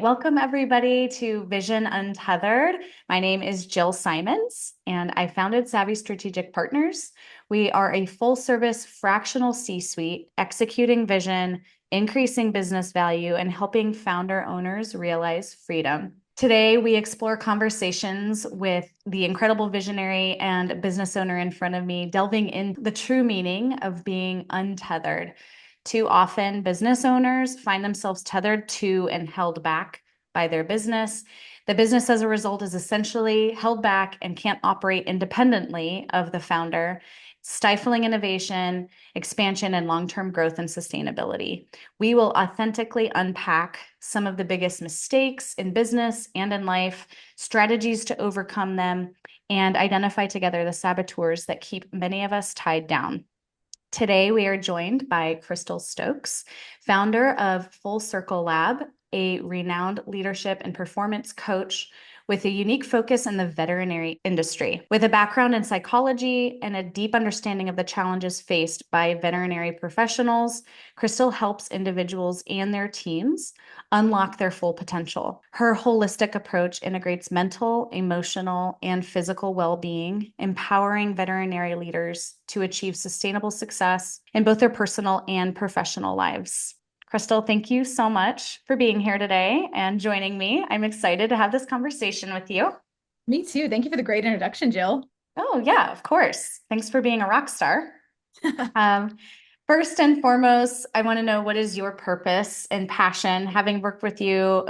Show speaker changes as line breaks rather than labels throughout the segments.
welcome everybody to Vision UnTethered. My name is Jill Simonds, and I founded Savvy Strategic Partners. We are a full-service fractional C-suite executing vision, increasing business value, and helping founder owners realize freedom. Today, we explore conversations with the incredible visionary and business owner in front of me, delving into the true meaning of being untethered. Too often, business owners find themselves tethered to and held back by their business. The business, as a result, is essentially held back and can't operate independently of the founder, stifling innovation, expansion, and long-term growth and sustainability. We will authentically unpack some of the biggest mistakes in business and in life, strategies to overcome them, and identify together the saboteurs that keep many of us tied down. Today, we are joined by Crystal Stokes, founder of Full Circle Lab, a renowned leadership and performance coach with a unique focus in the veterinary industry. With a background in psychology and a deep understanding of the challenges faced by veterinary professionals, Crystal helps individuals and their teams unlock their full potential. Her holistic approach integrates mental, emotional, and physical well-being, empowering veterinary leaders to achieve sustainable success in both their personal and professional lives. Crystal, thank you so much for being here today and joining me. I'm excited to have this conversation with you.
Me too. Thank you for the great introduction, Jill.
Oh, yeah, of course. Thanks for being a rock star. Um, First and foremost, I want to know, what is your purpose and passion? Having worked with you,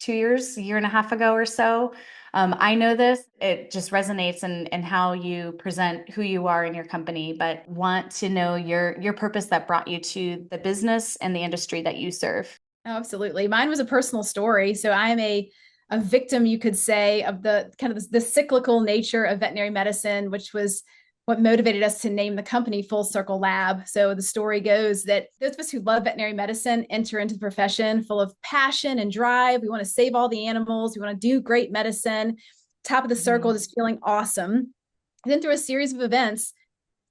2 years, a year and a half ago or so. I know this, it just resonates in how you present who you are in your company, but want to know your purpose that brought you to the business and the industry that you serve.
Oh, absolutely. Mine was a personal story. So I'm a victim, you could say, of the kind of the cyclical nature of veterinary medicine, which was what motivated us to name the company Full Circle Lab. So the story goes that those of us who love veterinary medicine enter into the profession full of passion and drive. We want to save all the animals. We want to do great medicine. Top of the circle, just feeling awesome. And then through a series of events,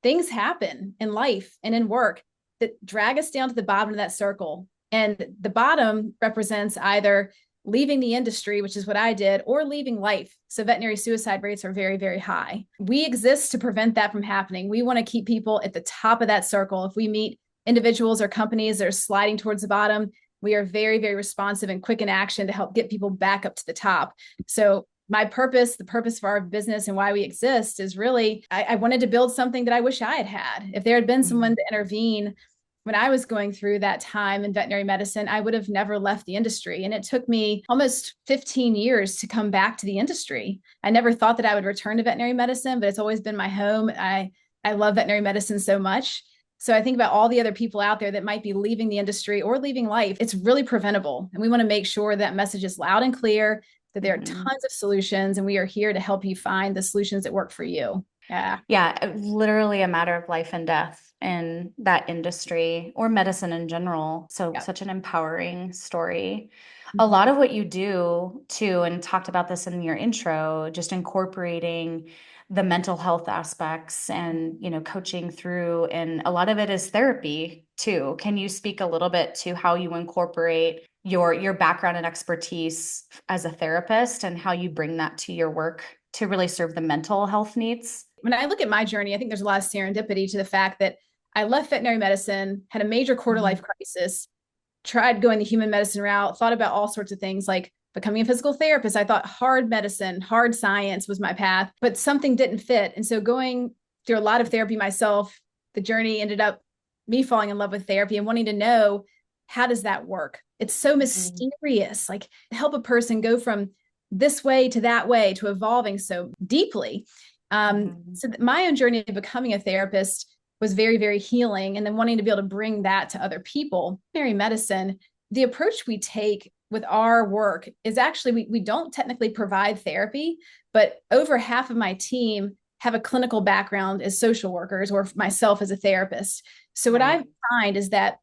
things happen in life and in work that drag us down to the bottom of that circle. And the bottom represents either leaving the industry, which is what I did, or leaving life. So veterinary suicide rates are very, very high. We exist to prevent that from happening. We want to keep people at the top of that circle. If we meet individuals or companies that are sliding towards the bottom, we are very, very responsive and quick in action to help get people back up to the top. So my purpose, the purpose for our business and why we exist is really, I wanted to build something that I wish I had had. If there had been someone to intervene when I was going through that time in veterinary medicine, I would have never left the industry. And it took me almost 15 years to come back to the industry. I never thought that I would return to veterinary medicine, but it's always been my home. I love veterinary medicine so much. So I think about all the other people out there that might be leaving the industry or leaving life. It's really preventable. And we want to make sure that message is loud and clear, that there are tons of solutions, and we are here to help you find the solutions that work for you. Yeah.
Yeah, literally a matter of life and death in that industry or medicine in general. So
Yeah.
such an empowering story. A
Mhm.
lot of what you do too, and talked about this in your intro, just incorporating the mental health aspects and, coaching through, and a lot of it is therapy too. Can you speak a little bit to how you incorporate your background and expertise as a therapist and how you bring that to your work to really serve the mental health needs?
When I look at my journey, I think there's a lot of serendipity to the fact that I left veterinary medicine, had a major quarter life crisis, tried going the human medicine route, thought about all sorts of things like becoming a physical therapist. I thought hard medicine, hard science was my path, but something didn't fit. And so going through a lot of therapy myself, the journey ended up me falling in love with therapy and wanting to know, how does that work? It's so
Mhm.
mysterious, like help a person go from this way to evolving so deeply.
Mhm.
So my own journey of becoming a therapist was very, very healing. And then wanting to be able to bring that to other people. Veterinary medicine, the approach we take with our work is actually, we don't technically provide therapy, but over half of my team have a clinical background as social workers or myself as a therapist. So what I
Right.
find is that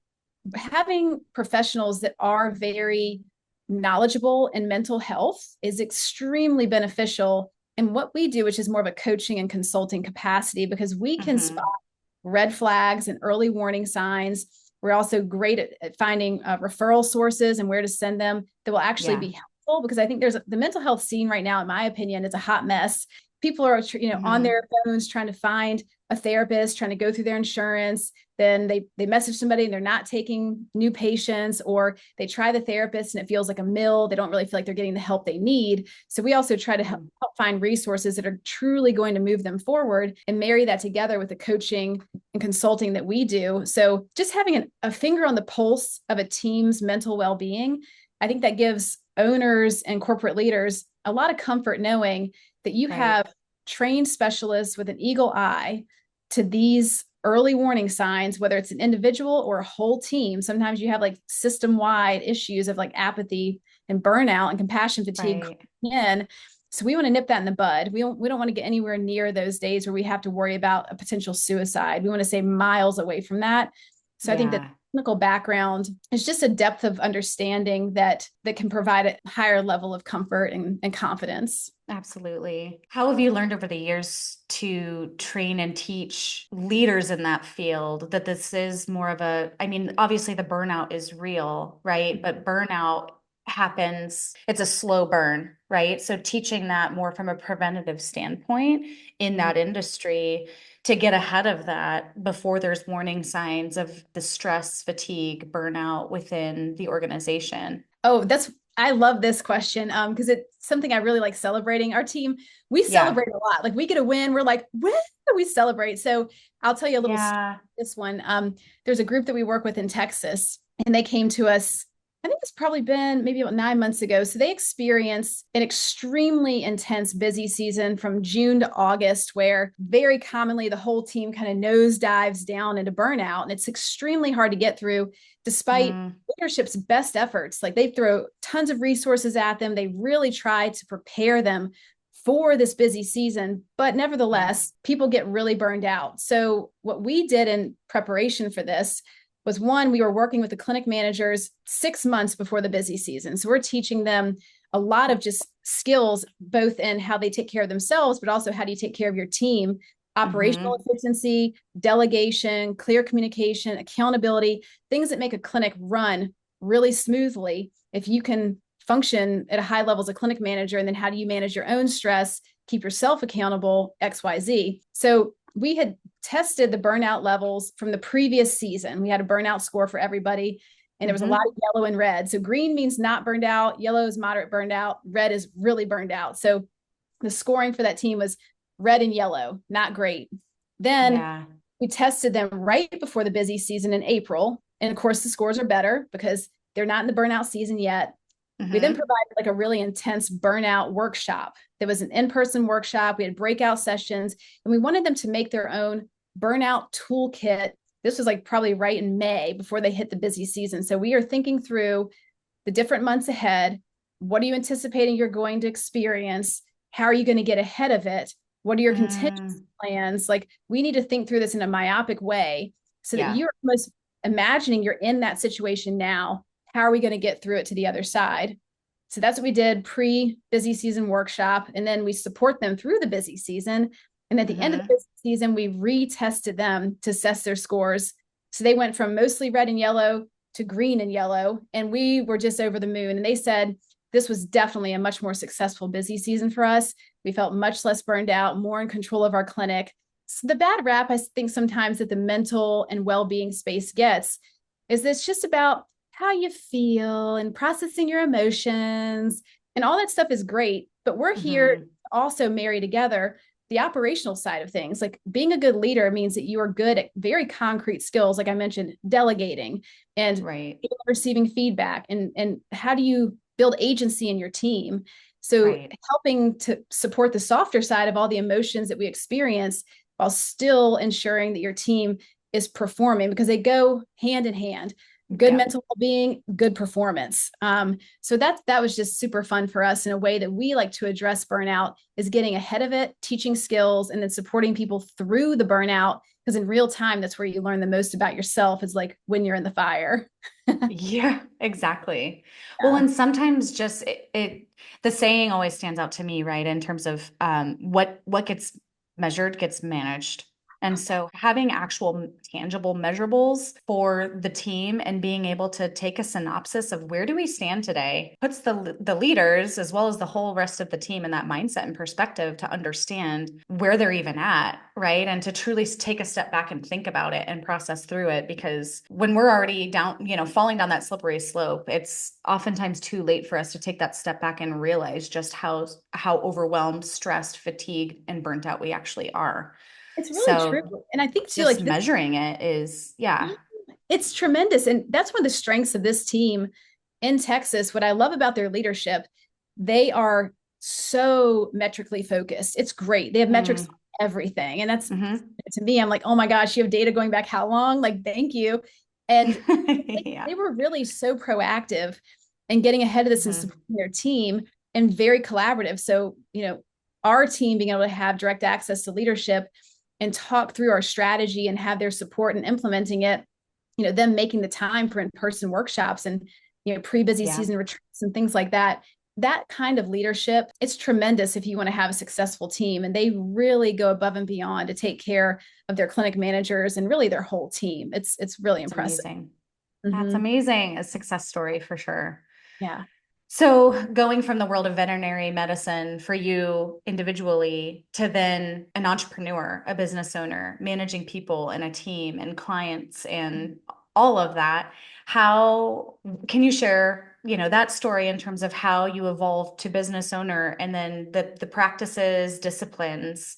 having professionals that are very knowledgeable in mental health is extremely beneficial in what we do, which is more of a coaching and consulting capacity, because we can spot
Mhm.
red flags and early warning signs We're also great at finding referral sources and where to send them that will actually
Yeah.
be helpful, because I think there's the mental health scene right now, in my opinion, is a hot mess. People are, on
Hmm.
their phones trying to find a therapist, trying to go through their insurance. Then they message somebody and they're not taking new patients, or they try the therapist and it feels like a mill. They don't really feel like they're getting the help they need. So we also try to help find resources that are truly going to move them forward and marry that together with the coaching and consulting that we do. So just having a finger on the pulse of a team's mental well-being, I think that gives owners and corporate leaders a lot of comfort knowing that you
Right.
have trained specialists with an eagle eye to these early warning signs, whether it's an individual or a whole team. Sometimes you have like system-wide issues of like apathy and burnout and compassion fatigue
Right.
in. So we want to nip that in the bud. We don't want to get anywhere near those days where we have to worry about a potential suicide. We want to stay miles away from that. So I think that
Yeah.
clinical background is just a depth of understanding that can provide a higher level of comfort and confidence.
Absolutely. How have you learned over the years to train and teach leaders in that field that this is more of a, I mean, obviously the burnout is real, right? But burnout happens, it's a slow burn, right? So teaching that more from a preventative standpoint in that industry to get ahead of that before there's warning signs of the stress, fatigue, burnout within the organization.
Oh, I love this question because it's something I really like celebrating. Our team, we
Yeah.
celebrate a lot. Like we get a win, we're like, when we celebrate. So I'll tell you a little story.
Yeah.
This one. There's a group that we work with in Texas, and they came to us. I think it's probably been maybe about 9 months ago. So they experienced an extremely intense busy season from June to August, where very commonly the whole team kind of nosedives down into burnout. And it's extremely hard to get through despite
Mm,
leadership's best efforts. Like they throw tons of resources at them. They really try to prepare them for this busy season, but
yeah.
nevertheless, people get really burned out. So what we did in preparation for this was, one, we were working with the clinic managers 6 months before the busy season. So we're teaching them a lot of just skills, both in how they take care of themselves, but also how do you take care of your team, operational
Hmm.
efficiency, delegation, clear communication, accountability, things that make a clinic run really smoothly. If you can function at a high level as a clinic manager, and then how do you manage your own stress, keep yourself accountable, XYZ. So we had tested the burnout levels from the previous season. We had a burnout score for everybody, and there was a lot
Hmm.
of yellow and red. So green means not burned out, yellow is moderate burned out, red is really burned out. So the scoring for that team was red and yellow, not great. Then
Yeah.
we tested them right before the busy season in April. And of course, the scores are better because they're not in the burnout season yet. We then
Hmm.
provided like a really intense burnout workshop. There was an in-person workshop. We had breakout sessions, and we wanted them to make their own burnout toolkit. This was like probably right in May before they hit the busy season. So we are thinking through the different months ahead. What are you anticipating you're going to experience? How are you going to get ahead of it? What are your contingency
Mm,
plans? Like we need to think through this in a myopic way so that
yeah.
you're almost imagining you're in that situation now. How are we going to get through it to the other side? So that's what we did pre busy season workshop. And then we support them through the busy season. And at the end of the
Hmm.
busy season, we retested them to assess their scores. So they went from mostly red and yellow to green and yellow. And we were just over the moon. And they said this was definitely a much more successful busy season for us. We felt much less burned out, more in control of our clinic. So the bad rap, I think, sometimes that the mental and well being space gets is this just about how you feel and processing your emotions. And all that stuff is great. But we're here
Hmm.
also marry together the operational side of things. Like being a good leader means that you are good at very concrete skills, like I mentioned, delegating and
Right.
receiving feedback, and how do you build agency in your team. So
Right.
helping to support the softer side of all the emotions that we experience while still ensuring that your team is performing, because they go hand in hand. Good
Yep.
mental well-being, good performance. So that was just super fun for us. In a way that we like to address burnout is getting ahead of it, teaching skills, and then supporting people through the burnout. Because in real time, that's where you learn the most about yourself, is like when you're in the fire.
Yeah, exactly. Well,
Yeah.
and sometimes just the saying always stands out to me, right? In terms of what gets measured gets managed, And so having actual tangible measurables for the team and being able to take a synopsis of where do we stand today puts the leaders as well as the whole rest of the team in that mindset and perspective to understand where they're even at, right? And to truly take a step back and think about it and process through it. Because when we're already down, falling down that slippery slope, it's oftentimes too late for us to take that step back and realize just how overwhelmed, stressed, fatigued, and burnt out we actually are.
It's really true.
So
And I think too,
just
like this,
measuring it is, yeah.
it's tremendous. And that's one of the strengths of this team in Texas. What I love about their leadership, they are so metrically focused. It's great. They have metrics
Mm.
on everything. And that's
Hmm.
to me, I'm like, oh my gosh, you have data going back how long? Like, thank you. And
Yeah.
they were really so proactive in getting ahead of this and
Hmm.
supporting their team and very collaborative. So, our team being able to have direct access to leadership and talk through our strategy and have their support in implementing it, them making the time for in-person workshops and, pre-busy
Yeah.
season retreats and things like that. That kind of leadership, it's tremendous if you want to have a successful team. And they really go above and beyond to take care of their clinic managers and really their whole team. It's really
It's
impressive.
amazing. That's
Mm-hmm.
amazing. A success story for sure.
Yeah.
So, going from the world of veterinary medicine for you individually to then an entrepreneur, a business owner, managing people and a team and clients and all of that, how can you share, that story in terms of how you evolved to business owner and then the practices, disciplines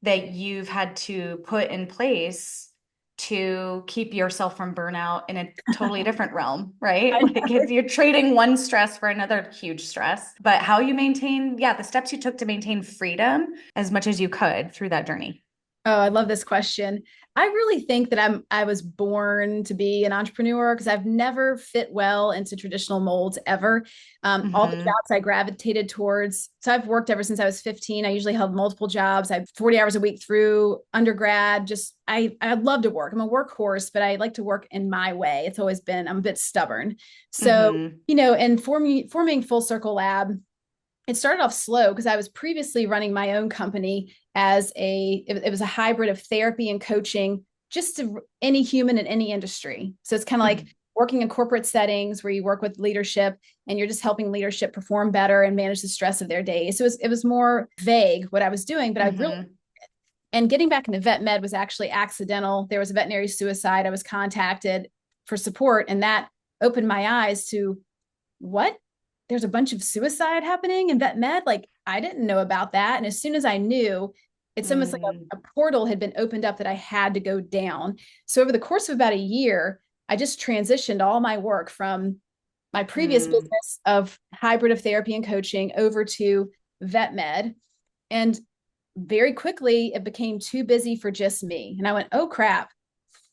that you've had to put in place to keep yourself from burnout in a totally different realm, right?
I
Like you're trading one stress for another huge stress, but how you maintain, yeah, the steps you took to maintain freedom as much as you could through that journey.
Oh, I love this question. I really think that I was born to be an entrepreneur because I've never fit well into traditional molds ever. All the
Hmm.
jobs I gravitated towards. So I've worked ever since I was 15. I usually held multiple jobs. I had 40 hours a week through undergrad. Just I love to work. I'm a workhorse, but I like to work in my way. It's always been, I'm a bit stubborn. So,
Hmm.
and forming Full Circle Lab, it started off slow because I was previously running my own company as it was a hybrid of therapy and coaching, just to any human in any industry. So it's kind of like working in corporate settings where you work with leadership and you're just helping leadership perform better and manage the stress of their days. So it was more vague what I was doing, but I really,
Hmm.
and getting back into vet med was actually accidental. There was a veterinary suicide. I was contacted for support, and that opened my eyes to what? There's a bunch of suicide happening in vet med. Like, I didn't know about that. And as soon as I knew, it's almost like
Hmm.
a portal had been opened up that I had to go down. So over the course of about a year, I just transitioned all my work from my previous
Hmm.
business of hybrid of therapy and coaching over to vet med. And very quickly, it became too busy for just me. And I went, oh crap,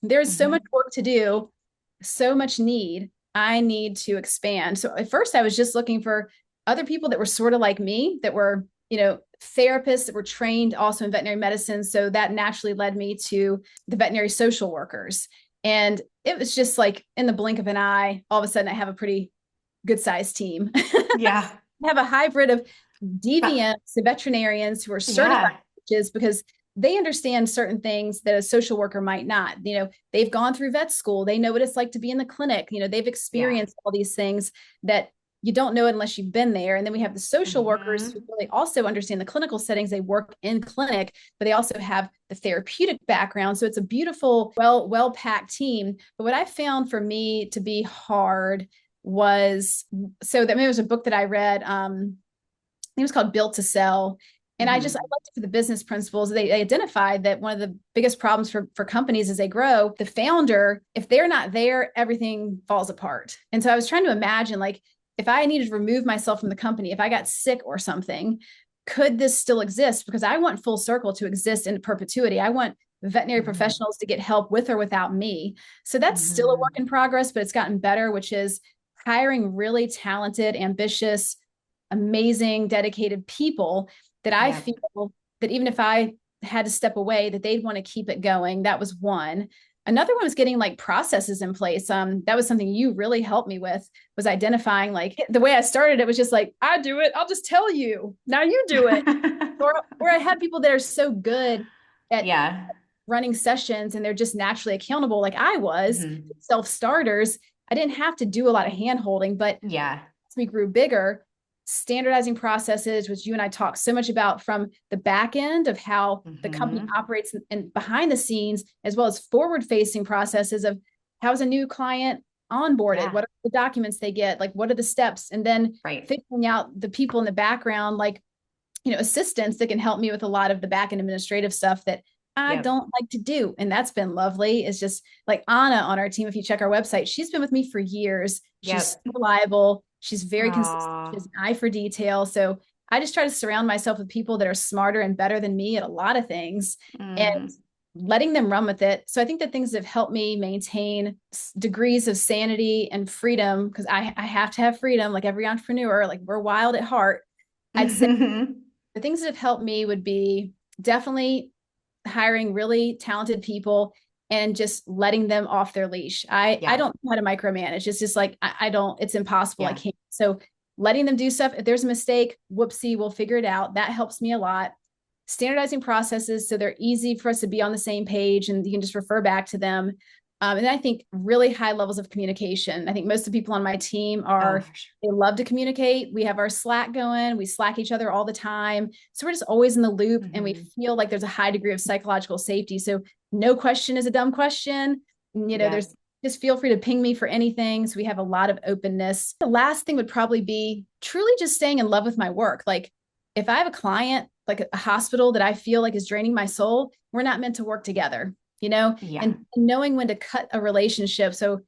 there's so much
Hmm.
work to do, so much need. I need to expand. So at first, I was just looking for other people that were sort of like me, that were, therapists that were trained also in veterinary medicine. So that naturally led me to the veterinary social workers. And it was just like in the blink of an eye, all of a sudden, I have a pretty good sized team.
Yeah.
I have a hybrid of DVMs, the veterinarians who are certified
Yeah.
coaches because they understand certain things that a social worker might not. They've gone through vet school. They know what it's like to be in the clinic. They've
Yeah.
experienced all these things that you don't know it unless you've been there. And then we have the social workers who
Hmm.
really also understand the clinical settings. They work in clinic, but they also have the therapeutic background. So it's a beautiful, well-packed team. But what I found for me to be hard was, so that maybe it was a book that I read. It was called Built to Sell. And I liked
Hmm.
it for the business principles. They identified that one of the biggest problems for companies as they grow, the founder, if they're not there, everything falls apart. And so I was trying to imagine, like, if I needed to remove myself from the company, if I got sick or something, could this still exist? Because I want Full Circle to exist in perpetuity. I want veterinary
Hmm.
professionals to get help with or without me. So that's still a work
Hmm.
in progress, but it's gotten better, which is hiring really talented, ambitious, amazing, dedicated people that I
Yeah.
feel that even if I had to step away, that they'd want to keep it going. That was one. Another one was getting like processes in place. That was something you really helped me with, was identifying, like, the way I started, it was just like, I do it. I'll just tell you. Now you do it. Or I had people that are so good at
Yeah.
running sessions and they're just naturally accountable like I was,
Mhm.
self-starters. I didn't have to do a lot of hand holding, but
Yeah.
as we grew bigger, standardizing processes, which you and I talk so much about, from the back end of how the company
Mhm.
operates and behind the scenes, as well as forward facing processes of how's a new client onboarded,
Yeah.
what are the documents they get, like what are the steps, and then
Right.
figuring out the people in the background, like, assistants that can help me with a lot of the back end administrative stuff that I
Yep.
don't like to do. And that's been lovely. It's just like Anna on our team. If you check our website, she's been with me for years. She's
Yep.
so reliable. She's very consistent. She
Aw.
has an eye for detail. So I just try to surround myself with people that are smarter and better than me at a lot of things and
Mm.
letting them run with it. So I think the things that have helped me maintain degrees of sanity and freedom, because I have to have freedom like every entrepreneur, like we're wild at heart. I'd say the things that have helped me would be definitely hiring really talented people and just letting them off their leash. I
Yeah.
don't know how to micromanage. It's just like I don't, it's impossible. I
Yeah.
can't. So letting them do stuff. If there's a mistake, whoopsie, we'll figure it out. That helps me a lot. Standardizing processes so they're easy for us to be on the same page and you can just refer back to them. And I think really high levels of communication. I think most of the people on my team
Oh,
are,
for sure.
they love to communicate. We have our Slack going, we Slack each other all the time. So we're just always in the loop and we
Mhm.
feel like there's a high degree of psychological safety. So no question is a dumb question.
Yeah.
There's just feel free to ping me for anything. So we have a lot of openness. The last thing would probably be truly just staying in love with my work. Like if I have a client, like a hospital that I feel like is draining my soul, we're not meant to work together,
Yeah.
and knowing when to cut a relationship. So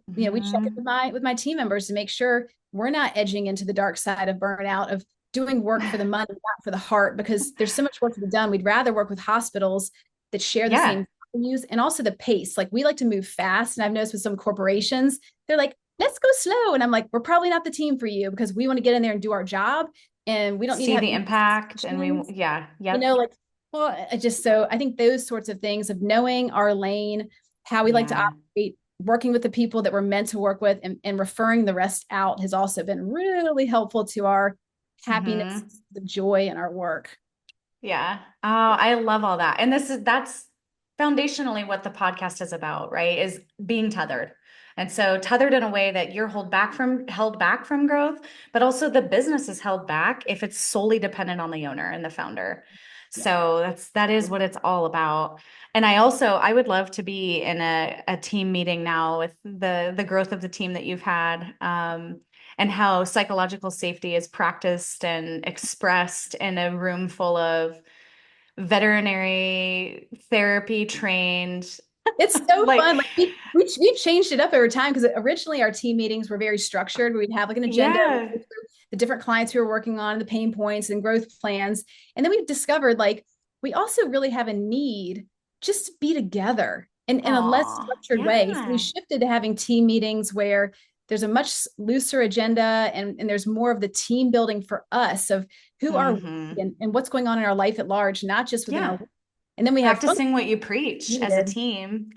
we check it
Mhm.
with my team members to make sure we're not edging into the dark side of burnout, of doing work for the money, not for the heart, because there's so much work to be done. We'd rather work with hospitals that share the
Yeah.
same values and also the pace. Like we like to move fast. And I've noticed with some corporations, they're like, let's go slow. And I'm like, we're probably not the team for you because we want to get in there and do our job. And we don't need to
See
have
the impact and we,
conversations,
yeah. Yep.
like, well, so I think those sorts of things of knowing our lane, how we like to
Yeah.
operate, working with the people that we're meant to work with, and referring the rest out has also been really helpful to our happiness,
Mhm.
the joy in our work.
Yeah. Oh, I love all that. And that's foundationally what the podcast is about, right? Is being tethered. And so tethered in a way that you're held back from growth, but also the business is held back if it's solely dependent on the owner and the founder.
Yeah.
So that is what it's all about. And I would love to be in a team meeting now with the growth of the team that you've had. And how psychological safety is practiced and expressed in a room full of veterinary therapy trained
It's so
like
fun. Like we've changed it up over time because originally our team meetings were very structured. We'd have like an agenda,
yeah.
the different clients we were working on, the pain points and growth plans. And then we've discovered like we also really have a need just to be together in a less
Aw,
structured way. So we
yeah.
shifted to having team meetings where there's a much looser agenda and there's more of the team building for us of who are we
Hmm.
and what's going on in our life at large, not just within our
Yeah.
work. And then we have fun
Practicing what you preach as a
needed.
team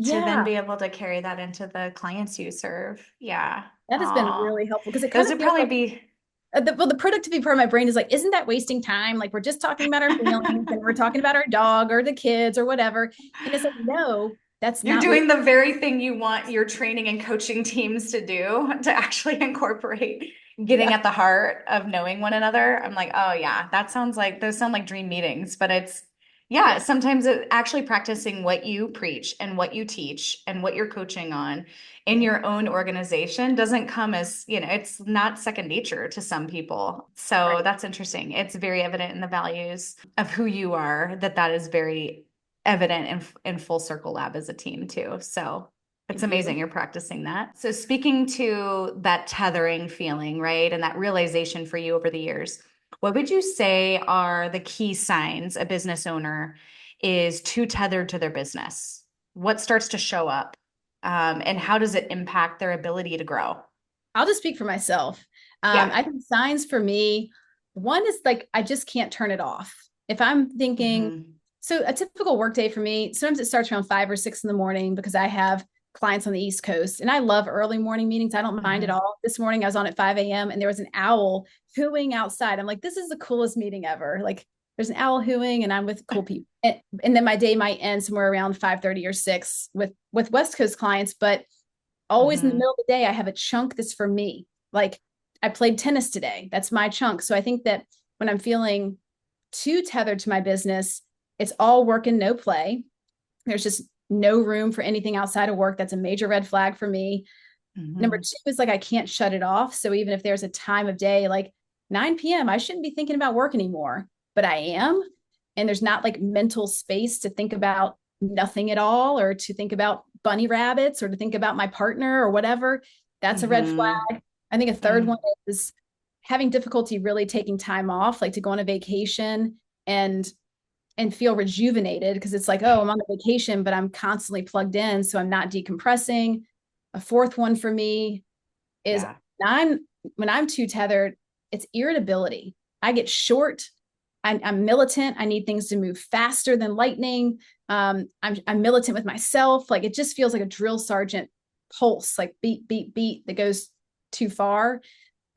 to then
Yeah,
be able to carry that into the clients you serve. Yeah.
that has been
Aw.
really helpful because it kind
Those
of
would
feels
probably
like
be,
the productivity part of my brain is like, isn't that wasting time? Like we're just talking about our feelings and we're talking about our dog or the kids or whatever. And it's like, no, that's
you're
not what.
doing the very thing you want your training and coaching teams to do, to actually incorporate getting
Yeah,
at the heart of knowing one another. I'm like, oh yeah, those sound like dream meetings, but yeah,
yeah,
sometimes actually practicing what you preach and what you teach and what you're coaching on in
yeah,
your own organization doesn't come as, it's not second nature to some people. So
right.
that's interesting. It's very evident in the values of who you are that is very evident in Full Circle Lab as a team too. So it's
Thank you.
amazing you're practicing that. So speaking to that tethering feeling, right? And that realization for you over the years, what would you say are the key signs a business owner is too tethered to their business? What starts to show up? And how does it impact their ability to grow?
I'll just speak for myself.
Yeah.
I think signs for me, one is like, I just can't turn it off. If I'm thinking,
Hmm.
so a typical workday for me, sometimes it starts around 5 or 6 in the morning because I have clients on the East Coast and I love early morning meetings. I don't mind at
Hmm.
all. This morning I was on at 5 a.m. and there was an owl cooing outside. I'm like, this is the coolest meeting ever. Like there's an owl hooing and I'm with cool people. And then my day might end somewhere around 5:30 or 6 with West Coast clients, but always in the
Mm-hmm.
middle of the day, I have a chunk that's for me. Like I played tennis today. That's my chunk. So I think that when I'm feeling too tethered to my business, it's all work and no play. There's just no room for anything outside of work. That's a major red flag for me. Number
Mm-hmm.
two is like I can't shut it off. So even if there's a time of day like 9 p.m., I shouldn't be thinking about work anymore, but I am. And there's not like mental space to think about nothing at all or to think about bunny rabbits or to think about my partner or whatever. That's a red
Mm-hmm.
flag. I think a third one is having difficulty really taking time off, like to go on a vacation and feel rejuvenated because it's like, oh, I'm on a vacation, but I'm constantly plugged in. So I'm not decompressing. A fourth one for me is
Yeah.
I'm when I'm too tethered, it's irritability. I get short. I'm militant. I need things to move faster than lightning. I'm militant with myself. Like it just feels like a drill sergeant pulse, like beat, beat, beat that goes too far.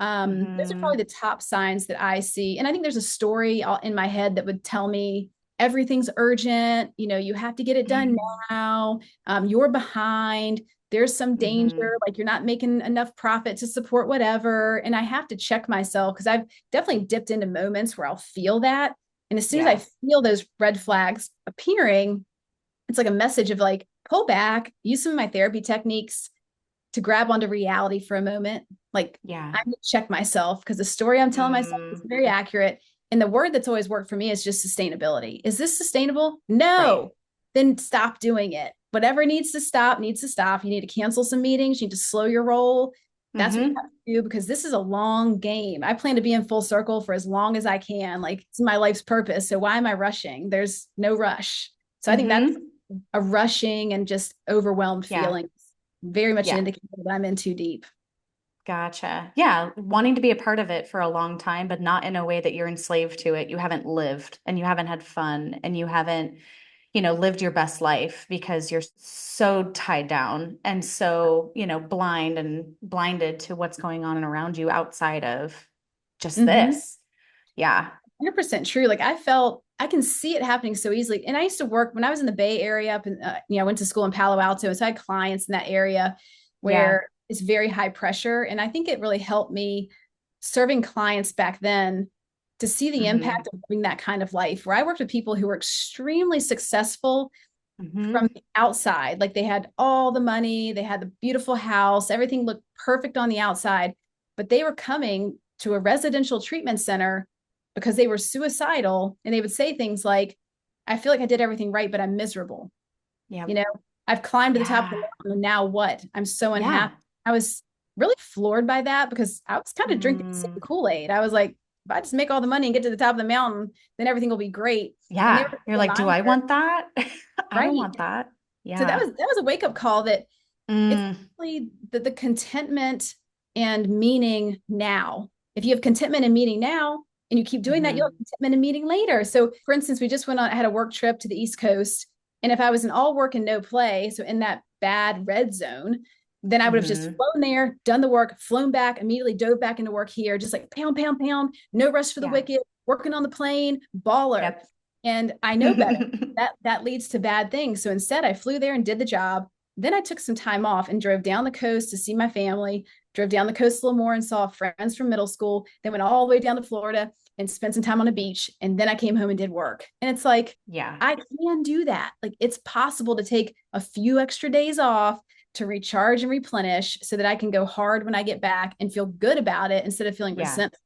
Those are
Mm-hmm.
probably the top signs that I see. And I think there's a story in my head that would tell me everything's urgent. You know, you have to get it done now. You're behind. There's some
Mm-hmm.
danger, like you're not making enough profit to support whatever. And I have to check myself because I've definitely dipped into moments where I'll feel that. And as soon as I
Yeah.
feel those red flags appearing, it's like a message of like, pull back, use some of my therapy techniques to grab onto reality for a moment. Like
Yeah.
I need to check myself because the story I'm telling myself is
Mm.
very accurate. And the word that's always worked for me is just sustainability. Is this sustainable?
Right.
No. Then stop doing it. Whatever needs to stop needs to stop. You need to cancel some meetings. You need to slow your roll. That's what you
Mm-hmm.
have to do because this is a long game. I plan to be in full circle for as long as I can. Like it's my life's purpose. So why am I rushing? There's no rush. So I think that's
Mm-hmm.
a rushing and just overwhelmed
Yeah.
feeling. Very much an
Yeah.
indicator that I'm in too deep.
Gotcha. Yeah. Wanting to be a part of it for a long time, but not in a way that you're enslaved to it. You haven't lived and you haven't had fun and you haven't, lived your best life because you're so tied down and so, blind and blinded to what's going on and around you outside of just
Mm-hmm.
this. Yeah.
100% true. Like I felt, I can see it happening so easily. And I used to work when I was in the Bay Area up in, I went to school in Palo Alto. So I had clients in that area
Yeah.
where it's very high pressure. And I think it really helped me serving clients back then to see the impact
Mm-hmm.
of living that kind of life where I worked with people who were extremely successful from
Mm-hmm.
the outside. Like they had all the money, they had the beautiful house, everything looked perfect on the outside, but they were coming to a residential treatment center because they were suicidal and they would say things like, I feel like I did everything right, but I'm miserable.
Yeah.
You know, I've climbed to the top of the
Yeah.
mountain and now what? I'm so unhappy.
Yeah.
I was really floored by that because I was kind of drinking the same
Mm.
Kool-Aid. I was like, if I just make all the money and get to the top of the mountain, then everything will be great. And they
Yeah.
were
You're
a
like, do I
reminder,
want that? I don't
right?
want that.
So that
Yeah.
was a wake up call that it's
Mm.
really the contentment and meaning now. If you have contentment and meaning now and you keep doing that, you'll have
Mm-hmm.
contentment and meeting later. So for instance, we just went on, I had a work trip to the East Coast. And if I was in all work and no play, so in that bad red zone, then I would have just
Mm-hmm.
flown there, done the work, flown back, immediately dove back into work here, just like pound, pound, pound, no rest for the
Yeah.
wicked, working on the plane, baller.
Yep.
And I know better. That leads to bad things. So instead, I flew there and did the job. Then I took some time off and drove down the coast to see my family, drove down the coast a little more and saw friends from middle school, then went all the way down to Florida and spent some time on a beach. And then I came home and did work. And it's like,
Yeah.
I can do that. Like it's possible to take a few extra days off to recharge and replenish so that I can go hard when I get back and feel good about it instead of feeling
Yeah.
resentful.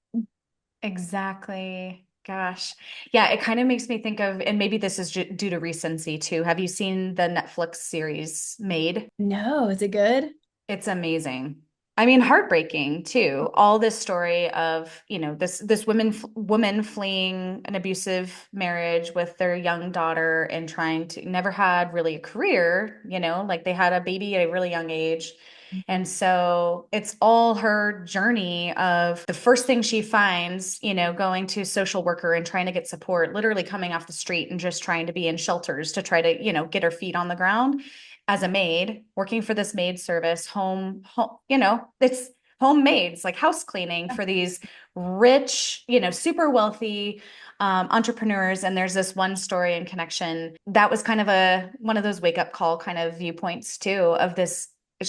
Exactly. Gosh. Yeah, it kind of makes me think of, and maybe this is due to recency too. Have you seen the Netflix series Made?
No, is it good?
It's amazing. I mean, heartbreaking too. All this story of, this woman fleeing an abusive marriage with their young daughter and trying to never had really a career, like they had a baby at a really young age. And so it's all her journey of the first thing she finds, going to a social worker and trying to get support, literally coming off the street and just trying to be in shelters to try to, get her feet on the ground as a maid, working for this maid service, it's homemaids, like house cleaning for these rich, super wealthy entrepreneurs. And there's this one story in connection that was kind of one of those wake up call kind of viewpoints too of this.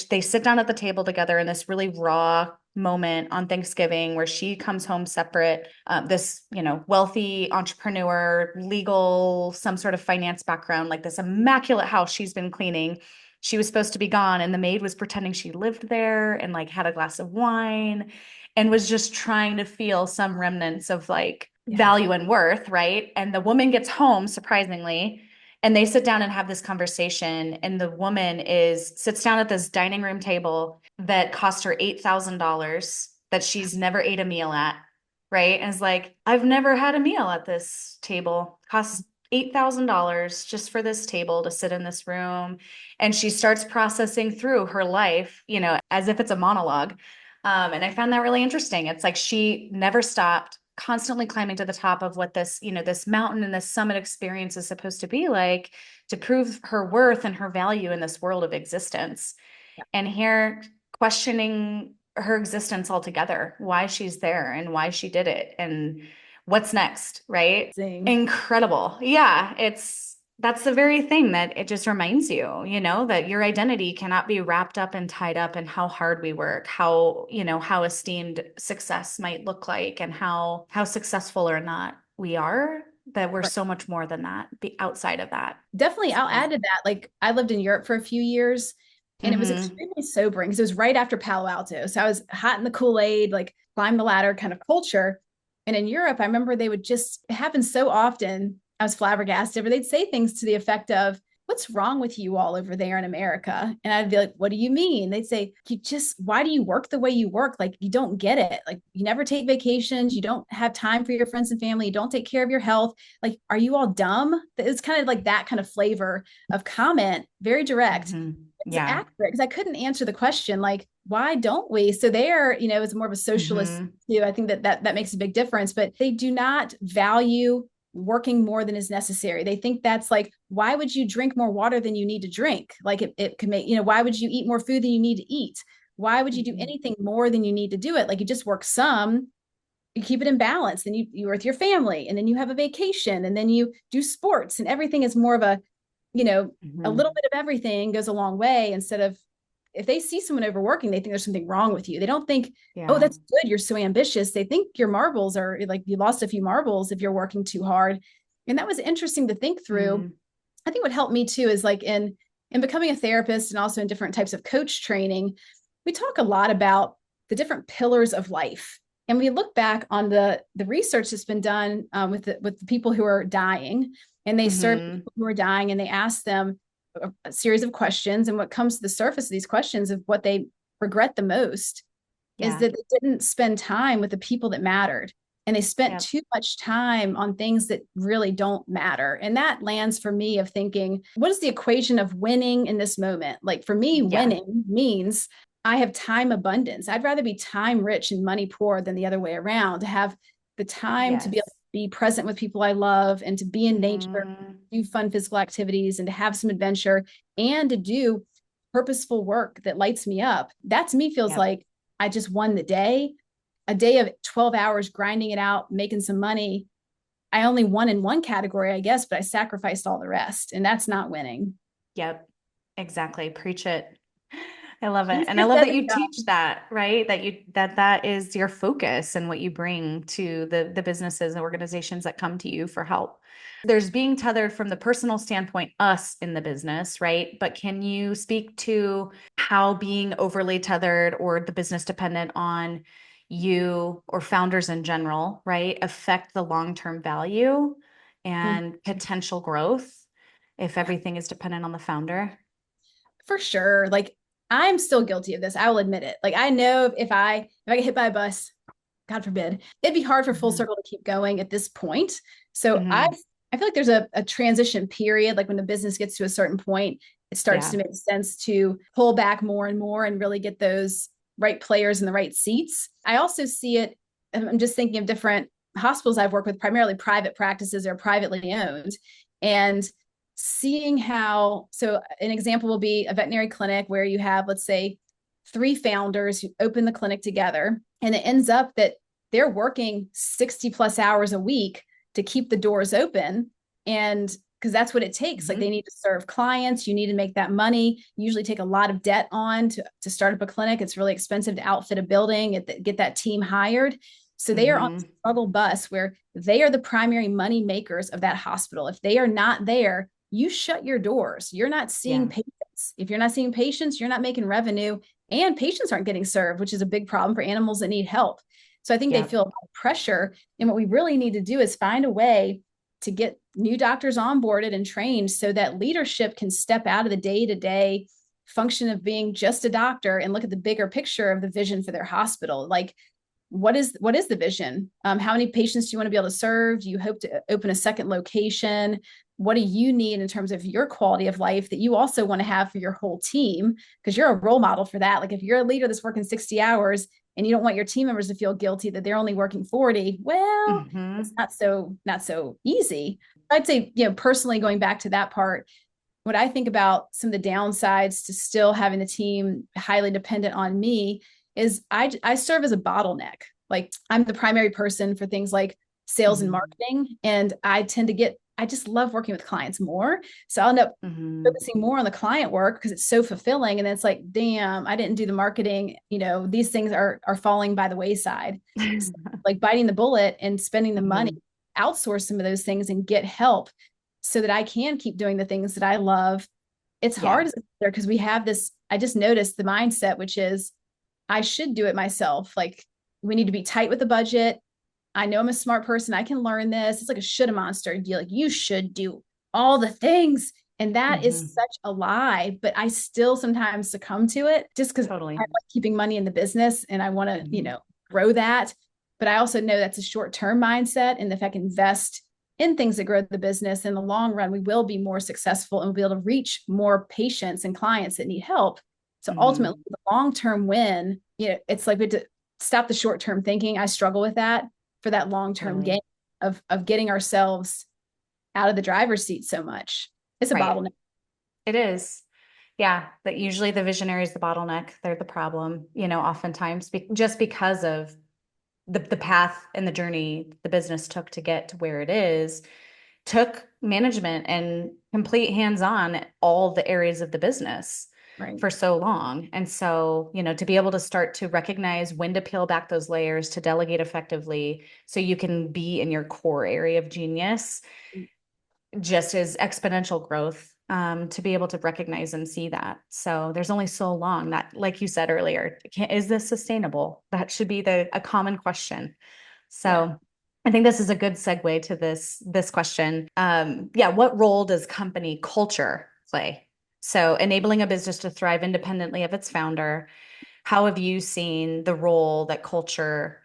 They sit down at the table together in this really raw moment on Thanksgiving where she comes home separate, this, wealthy entrepreneur, legal, some sort of finance background, like this immaculate house she's been cleaning. She was supposed to be gone, and the maid was pretending she lived there and like had a glass of wine and was just trying to feel some remnants of like value and worth, right? And the woman gets home, surprisingly, and they sit down and have this conversation. And the woman sits down at this dining room table that cost her $8,000 that she's never ate a meal at, right? And is like, I've never had a meal at this table. Costs $8,000 just for this table to sit in this room. And she starts processing through her life, as if it's a monologue. And I found that really interesting. It's like she never stopped, constantly climbing to the top of what this, this mountain and this summit experience is supposed to be like to prove her worth and her value in this world of existence. And here questioning her existence altogether, why she's there and why she did it and what's next, right? Incredible. Yeah, that's the very thing that it just reminds you, that your identity cannot be wrapped up and tied up in how hard we work, how esteemed success might look like and how successful or not we are, that we're so much more than that, be outside of that.
Definitely. I'll add to that. Like I lived in Europe for a few years and it was extremely sobering because it was right after Palo Alto. So I was hot in the Kool-Aid, like climb the ladder kind of culture. And in Europe, I remember they would just, it happened so often. I was flabbergasted, but they'd say things to the effect of, what's wrong with you all over there in America? And I'd be like, what do you mean? They'd say, why do you work the way you work? Like, you don't get it. Like, you never take vacations. You don't have time for your friends and family. You don't take care of your health. Like, are you all dumb? It's kind of like that kind of flavor of comment, very direct. It's accurate because I couldn't answer the question, like, why don't we? So there, it's more of a socialist too. I think that makes a big difference, but they do not value working more than is necessary. They think that's like, why would you drink more water than you need to drink? Like it could make, why would you eat more food than you need to eat? Why would you do anything more than you need to do it? Like you just work some, you keep it in balance, then you're with your family and then you have a vacation and then you do sports and everything is more of a, a little bit of everything goes a long way instead of, if they see someone overworking, they think there's something wrong with you. They don't think, oh, that's good, you're so ambitious. They think your marbles are like, you lost a few marbles if you're working too hard. And that was interesting to think through. I think what helped me too is like in becoming a therapist and also in different types of coach training, we talk a lot about the different pillars of life. And we look back on the research that's been done with the people who are dying, and they serve people who are dying and they ask them a series of questions. And what comes to the surface of these questions of what they regret the most is that they didn't spend time with the people that mattered. And they spent too much time on things that really don't matter. And that lands for me of thinking, what is the equation of winning in this moment? Like for me, winning means I have time abundance. I'd rather be time rich and money poor than the other way around, to have the time to be able to be present with people I love and to be in nature, do fun physical activities and to have some adventure and to do purposeful work that lights me up. That to me feels like I just won the day. A day of 12 hours grinding it out, making some money. I only won in one category, I guess, but I sacrificed all the rest. And that's not winning.
Yep, exactly. Preach it. I love it. And I love that you teach that, right? That is your focus and what you bring to the businesses and organizations that come to you for help. There's being tethered from the personal standpoint, us in the business, right? But can you speak to how being overly tethered or the business dependent on you or founders in general, right, affect the long-term value and potential growth if everything is dependent on the founder?
For sure. Like I'm still guilty of this. I will admit it. Like I know if I get hit by a bus, God forbid, it'd be hard for Full Circle to keep going at this point. So I feel like there's a transition period. Like when the business gets to a certain point, it starts to make sense to pull back more and more and really get those right players in the right seats. I also see it, I'm just thinking of different hospitals I've worked with, primarily private practices or privately owned, and seeing how, so an example will be a veterinary clinic where you have, let's say, three founders who open the clinic together. And it ends up that they're working 60 plus hours a week to keep the doors open. And because that's what it takes. Like, they need to serve clients. You need to make that money. You usually take a lot of debt on to start up a clinic. It's really expensive to outfit a building, get that team hired. So they are on the struggle bus where they are the primary money makers of that hospital. If they are not there, you shut your doors. You're not seeing patients. If you're not seeing patients, you're not making revenue, and patients aren't getting served, which is a big problem for animals that need help. So I think they feel a lot of pressure. And what we really need to do is find a way to get new doctors onboarded and trained so that leadership can step out of the day-to-day function of being just a doctor and look at the bigger picture of the vision for their hospital. Like, what is the vision? How many patients do you want to be able to serve? Do you hope to open a second location? What do you need in terms of your quality of life that you also want to have for your whole team? Because you're a role model for that. Like, if you're a leader that's working 60 hours and you don't want your team members to feel guilty that they're only working 40, well, it's not so easy. I'd say, personally, going back to that part, what I think about some of the downsides to still having the team highly dependent on me is I serve as a bottleneck. Like, I'm the primary person for things like sales and marketing. And I just love working with clients more. So I'll end up focusing more on the client work because it's so fulfilling. And then it's like, damn, I didn't do the marketing. These things are falling by the wayside. So, like, biting the bullet and spending the money, outsource some of those things and get help so that I can keep doing the things that I love. It's hard there because we have this, I just noticed the mindset, which is I should do it myself. Like, we need to be tight with the budget. I know I'm a smart person. I can learn this. It's like a shoulda monster. You're like, you should do all the things. And that is such a lie, but I still sometimes succumb to it just because I like keeping money in the business and I want to, grow that. But I also know that's a short-term mindset. And if I can invest in things that grow the business in the long run, we will be more successful and we'll be able to reach more patients and clients that need help. So ultimately, the long-term win, it's like we have to stop the short-term thinking. I struggle with that for that long-term gain of getting ourselves out of the driver's seat so much. It's a bottleneck.
It is. Yeah. But usually the visionary is the bottleneck. They're the problem, oftentimes just because of the path and the journey the business took to get to where it is, took management and complete hands-on all the areas of the business for so long. And so, to be able to start to recognize when to peel back those layers, to delegate effectively so you can be in your core area of genius, just as exponential growth, to be able to recognize and see that. So there's only so long that, like you said earlier, is this sustainable? That should be a common question. So I think this is a good segue to this question. What role does company culture play? So enabling a business to thrive independently of its founder. How have you seen the role that culture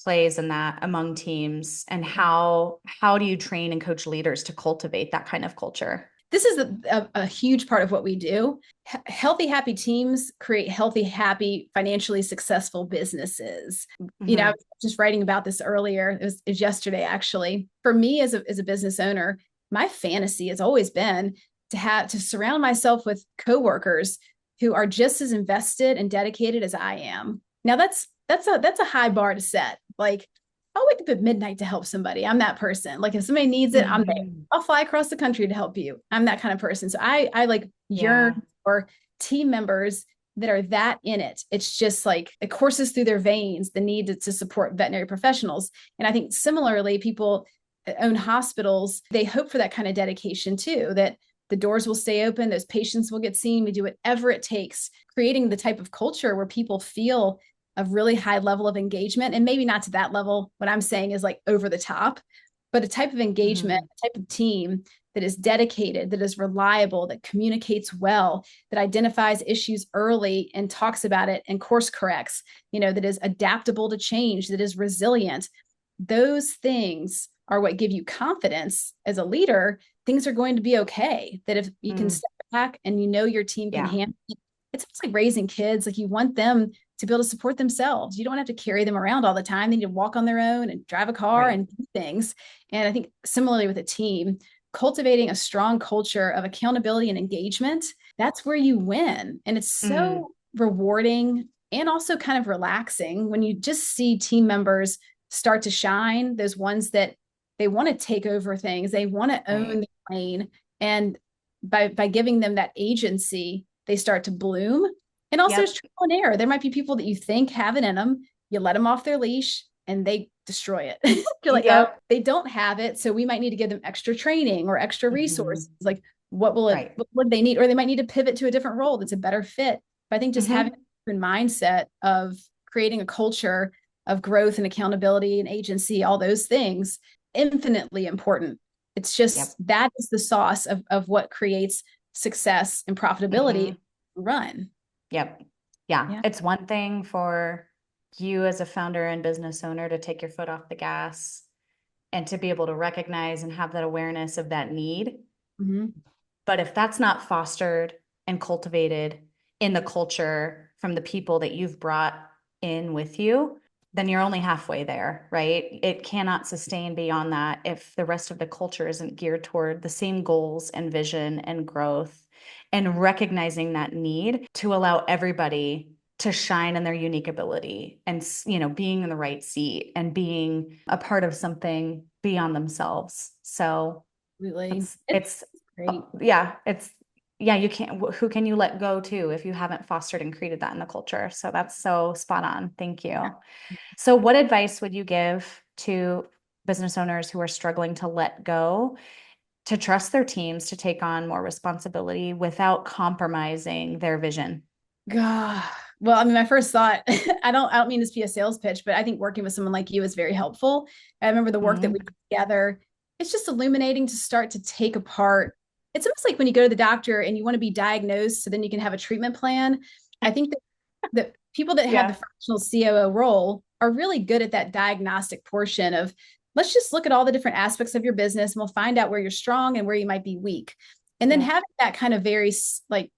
plays in that among teams, and how do you train and coach leaders to cultivate that kind of culture?
This is a huge part of what we do. Healthy, happy teams create healthy, happy, financially successful businesses. I was just writing about this earlier. It was yesterday, actually. For me as a business owner, my fantasy has always been to surround myself with coworkers who are just as invested and dedicated as I am. Now that's a high bar to set. Like, I'll wake up at midnight to help somebody. I'm that person. Like, if somebody needs it, I'm there. I'll fly across the country to help you. I'm that kind of person. So I like yearn for team members that are that in it. It's just like it courses through their veins, the need to support veterinary professionals. And I think similarly, people that own hospitals, they hope for that kind of dedication too, that the doors will stay open, those patients will get seen. We do whatever it takes, creating the type of culture where people feel a really high level of engagement, and maybe not to that level. What I'm saying is like over the top, but a type of engagement, a type of team that is dedicated, that is reliable, that communicates well, that identifies issues early and talks about it and course corrects, that is adaptable to change, that is resilient. Those things are what give you confidence as a leader. Things are going to be okay. That if you can step back and your team can handle it, it's like raising kids. Like, you want them to be able to support themselves. You don't have to carry them around all the time. They need to walk on their own and drive a car and do things. And I think similarly with a team, cultivating a strong culture of accountability and engagement, that's where you win. And it's so rewarding and also kind of relaxing when you just see team members start to shine, those ones that they want to take over things, they want to own
Right.
the lane. And by giving them that agency, they start to bloom. And also there's
Yep.
trial and error. There might be people that you think have it in them, you let them off their leash and they destroy it. You're like, oh,
Yep.
they don't have it. So we might need to give them extra training or extra resources.
Hmm.
Like
Right.
what would they need? Or they might need to pivot to a different role that's a better fit. But I think just having
Hmm.
an mindset of creating a culture of growth and accountability and agency, all those things, infinitely important. It's just
Yep.
that is the sauce of what creates success and profitability
Hmm.
run.
Yep. Yeah.
Yeah.
It's one thing for you as a founder and business owner to take your foot off the gas and to be able to recognize and have that awareness of that need.
Mm-hmm.
But if that's not fostered and cultivated in the culture from the people that you've brought in with you, then you're only halfway there, right? It cannot sustain beyond that if the rest of the culture isn't geared toward the same goals and vision and growth and recognizing that need to allow everybody to shine in their unique ability and being in the right seat and being a part of something beyond themselves. So
Absolutely.
it's
It's
it's
great.
yeah, you can't, who can you let go to if you haven't fostered and created that in the culture? So that's so spot on. Thank you. So what advice would you give to business owners who are struggling to let go, to trust their teams to take on more responsibility without compromising their vision?
God. Well, I mean, my first thought, I don't mean this to be a sales pitch, but I think working with someone like you is very helpful. I remember the work that we
Mhm.
did together. It's just illuminating to start to take apart. It's almost like when you go to the doctor and you want to be diagnosed so then you can have a treatment plan. I think that people that have the
Yeah.
fractional COO role are really good at that diagnostic portion of let's just look at all the different aspects of your business and we'll find out where you're strong and where you might be weak. And then
Yeah.
having that kind of very like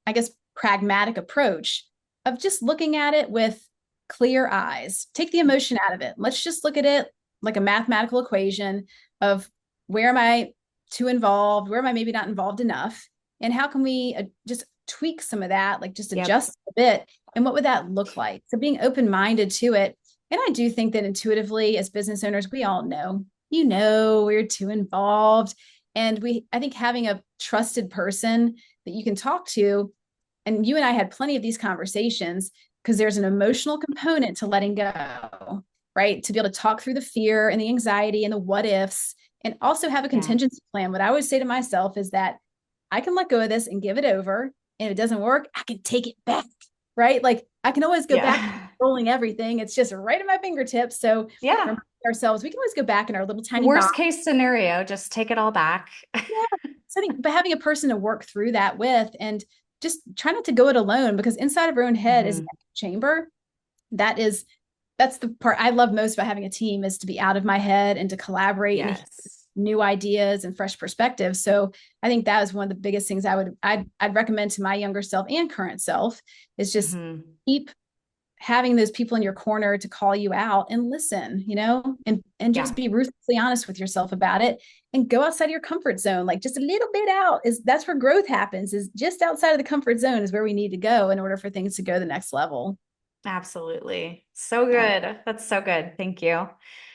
I guess, pragmatic approach of just looking at it with clear eyes. Take the emotion out of it. Let's just look at it like a mathematical equation of where am I too involved? Where am I maybe not involved enough? And how can we just tweak some of that, like just
Yep.
adjust a bit? And what would that look like? So being open minded to it. And I do think that intuitively, as business owners, we all know, we're too involved. And I think having a trusted person that you can talk to and you and I had plenty of these conversations because there's an emotional component to letting go, right? To be able to talk through the fear and the anxiety and the what ifs and also have a
Yeah.
contingency plan. What I always say to myself is that I can let go of this and give it over. And if it doesn't work, I can take it back, right? Like I can always go back to
Yeah.
controlling everything. It's just right at my fingertips. So
Yeah.
remind ourselves, we can always go back in our little tiny
Worst
box.
case scenario, just take it all back.
Yeah. So I think, but having a person to work through that with and just try not to go it alone because inside of our own head is an
Mhm.
chamber. That is, that's the part I love most about having a team is to be out of my head and to collaborate and
Yes.
new ideas and fresh perspectives. So I think that is one of the biggest things I'd recommend to my younger self and current self is just
Mhm.
keep having those people in your corner to call you out and listen, and just
Yeah.
be ruthlessly honest with yourself about it and go outside of your comfort zone, like just a little bit out is that's where growth happens is just outside of the comfort zone is where we need to go in order for things to go to the next level.
Absolutely. So
Yeah.
good. That's so good. Thank you.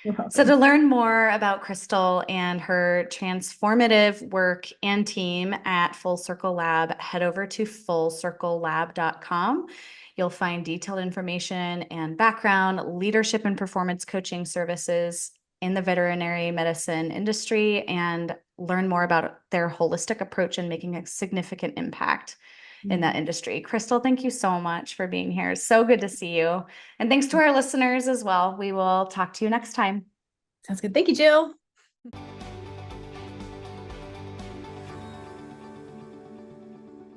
You're
So, to
welcome.
learn more about Crystal and her transformative work and team at Full Circle Lab, head over to fullcirclelab.com. You'll find detailed information and background, leadership and performance coaching services in the veterinary medicine industry, and learn more about their holistic approach and making a significant impact in that industry. Crystal, thank you so much for being here. So good to see you. And thanks to our listeners as well. We will talk to you next time.
Sounds good. Thank you, Jill.